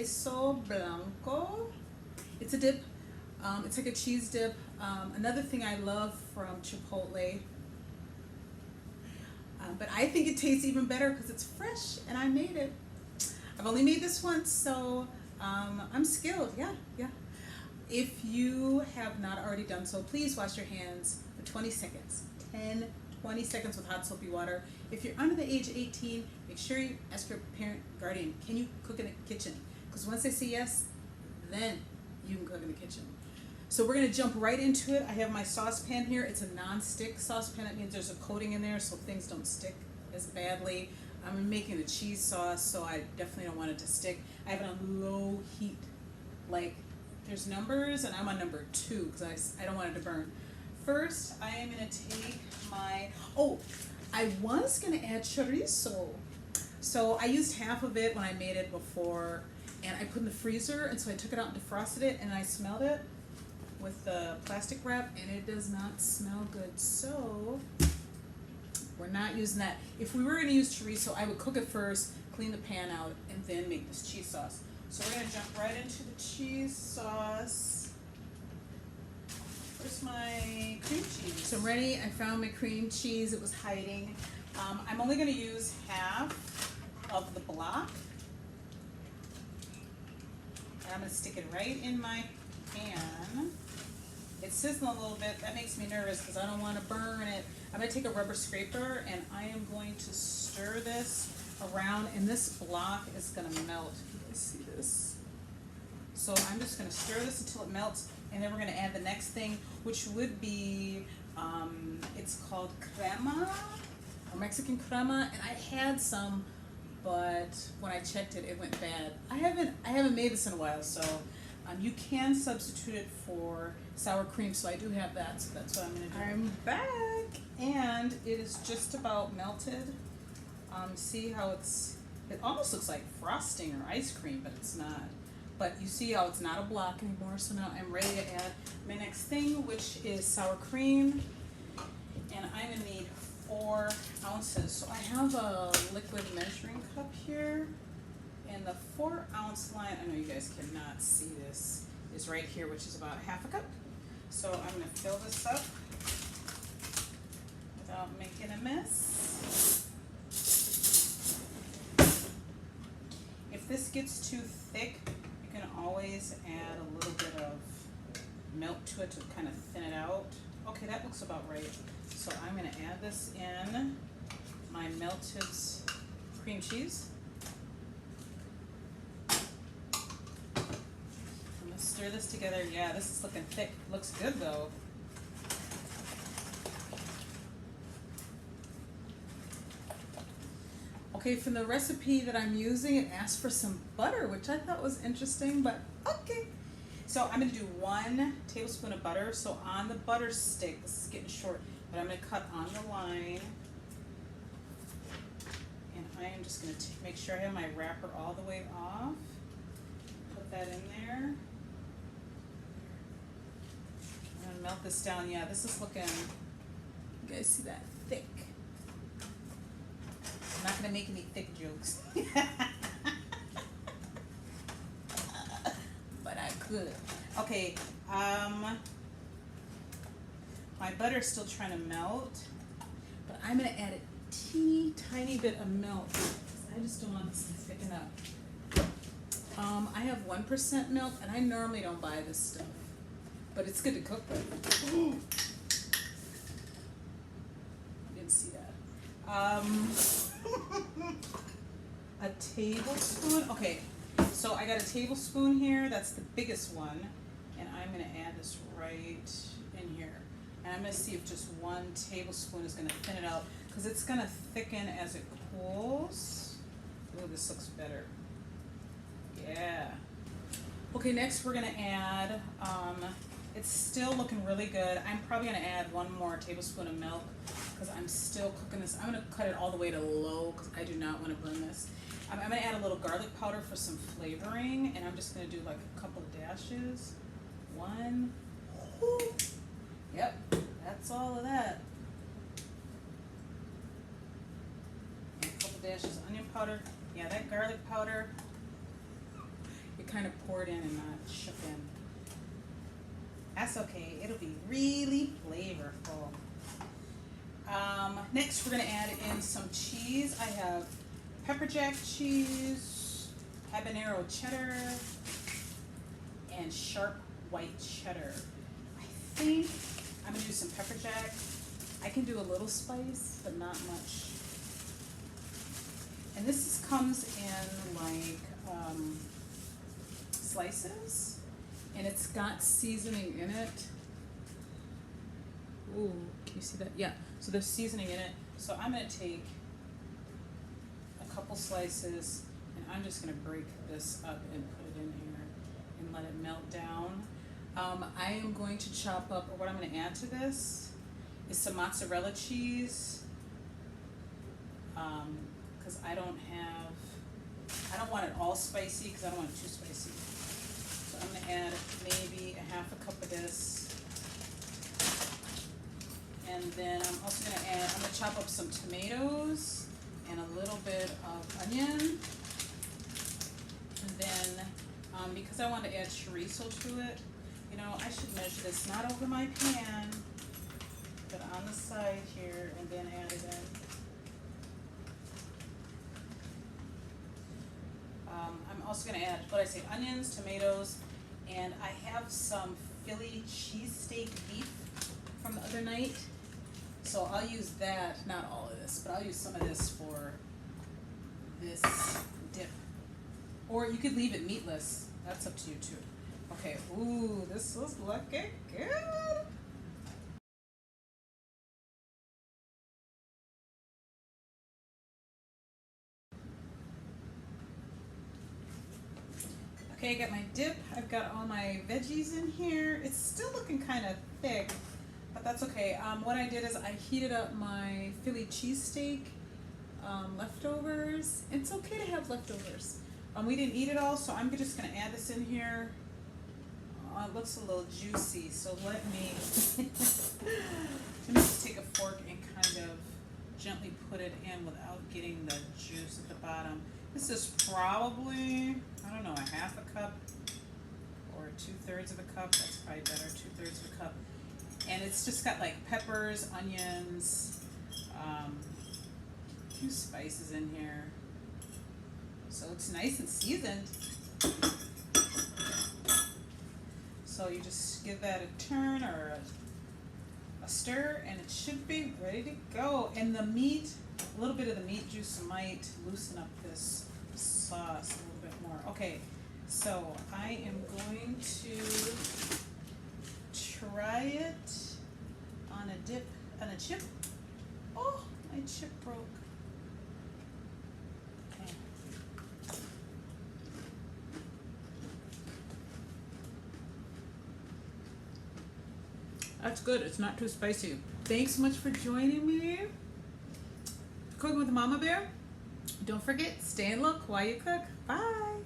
Queso Blanco. It's a dip. It's like a cheese dip. Another thing I love from Chipotle, but I think it tastes even better because it's fresh and I made it. I've only made this once, so I'm skilled. Yeah, yeah. If you have not already done so, please wash your hands for 20 seconds. 20 seconds with hot soapy water. If you're under the age of 18, make sure you ask your parent, guardian, can you cook in the kitchen? Because once they say yes, then you can cook in the kitchen. So we're going to jump right into it. I have my saucepan here. It's a non-stick saucepan. That means there's a coating in there so things don't stick as badly. I'm making a cheese sauce, so I definitely don't want it to stick. I have it on low heat. Like, there's numbers, and I'm on number 2 because I don't want it to burn. First, I am going to take my, I was going to add chorizo. So I used half of it when I made it before, and I put it in the freezer, and so I took it out and defrosted it, and I smelled it with the plastic wrap, and it does not smell good. So we're not using that. If we were going to use chorizo, I would cook it first, clean the pan out, and then make this cheese sauce. So we're going to jump right into the cheese sauce. Where's my cream cheese? So I'm ready. I found my cream cheese. It was hiding. I'm only going to use half of the block. And I'm going to stick it right in my pan. It's sizzling a little bit. That makes me nervous because I don't want to burn it. I'm going to take a rubber scraper and I am going to stir this around, and this block is going to melt. You guys see this? So I'm just going to stir this until it melts, and then we're going to add the next thing, which would be, it's called crema, or Mexican crema, and I had some, but when I checked it, it went bad. I haven't made this in a while, so you can substitute it for sour cream, so I do have that, so that's what I'm going to do. I'm back, and it is just about melted. See how it almost looks like frosting or ice cream, but it's not. But you see how it's not a block anymore, so now I'm ready to add my next thing, which is sour cream. And I'm going to need 4 ounces. So I have a liquid measuring cup here, and the 4-ounce line, I know you guys cannot see this, is right here, which is about ½ a cup. So I'm going to fill this up without making a mess. If this gets too thick, you can always add a little bit of milk to it to kind of thin it out. Okay, that looks about right. So I'm going to add this in my melted cream cheese. I'm going to stir this together. Yeah, this is looking thick. Looks good though. Okay, from the recipe that I'm using, it asks for some butter, which I thought was interesting, but okay. So I'm going to do 1 tablespoon of butter. So on the butter stick, this is getting short, but I'm going to cut on the line. And I am just going to make sure I have my wrapper all the way off. Put that in there. I'm going to melt this down. Yeah, this is looking, you guys see that? Thick. I'm not going to make any thick jokes. But I could. Okay, my butter's still trying to melt, but I'm going to add a teeny tiny bit of milk. I just don't want this to thicken up. I have 1% milk, and I normally don't buy this stuff, but it's good to cook with. Ooh. I didn't see that. A tablespoon. Okay, so I got a tablespoon here. That's the biggest one, and I'm going to add this right in here. And I'm going to see if just 1 tablespoon is going to thin it out, because it's going to thicken as it cools. Ooh, this looks better. Yeah. Okay, next we're going to add, it's still looking really good. I'm probably going to add 1 more tablespoon of milk because I'm still cooking this. I'm going to cut it all the way to low because I do not want to burn this. I'm going to add a little garlic powder for some flavoring, and I'm just going to do like a couple dashes. 1. Whoo. Yep, that's all of that. And a couple dashes of onion powder. Yeah, that garlic powder, it kind of poured in and not shook in. That's okay. It'll be really flavorful. Next, we're going to add in some cheese. I have pepper jack cheese, habanero cheddar, and sharp white cheddar. I think I'm going to do some pepper jack. I can do a little spice, but not much. And this comes in like slices, and it's got seasoning in it. Ooh, can you see that? Yeah, so there's seasoning in it. So I'm going to take a couple slices, and I'm just going to break this up and put it in here and let it melt down. I am going to chop up, or what I'm going to add to this is some mozzarella cheese, because I don't want it all spicy, because I don't want it too spicy. So I'm going to add maybe a half a cup of this. And then I'm also going to chop up some tomatoes and a little bit of onion. And then, because I want to add chorizo to it, you know, I should measure this not over my pan, but on the side here, and then add it in. I'm also going to add, what I say, onions, tomatoes, and I have some Philly cheesesteak beef from the other night. So I'll use that, not all of this, but I'll use some of this for this dip. Or you could leave it meatless. That's up to you too. Okay, ooh, this is looking good. Okay, I got my dip. I've got all my veggies in here. It's still looking kind of thick, but that's okay. What I did is I heated up my Philly cheesesteak leftovers. It's okay to have leftovers. We didn't eat it all, so I'm just going to add this in here. It looks a little juicy, so let me just take a fork and kind of gently put it in without getting the juice at the bottom. This is probably, I don't know, a half a cup or 2/3 of a cup. That's probably better, 2/3 of a cup. And it's just got like peppers, onions, a few spices in here. So it's nice and seasoned. So you just give that a turn or a stir, and it should be ready to go. And the meat, a little bit of the meat juice might loosen up this sauce a little bit more. Okay, so I am going to try it on a chip. Oh, my chip broke. Okay. That's good. It's not too spicy. Thanks so much for joining me. Cooking with Mama Bear. Don't forget, stay and look while you cook. Bye.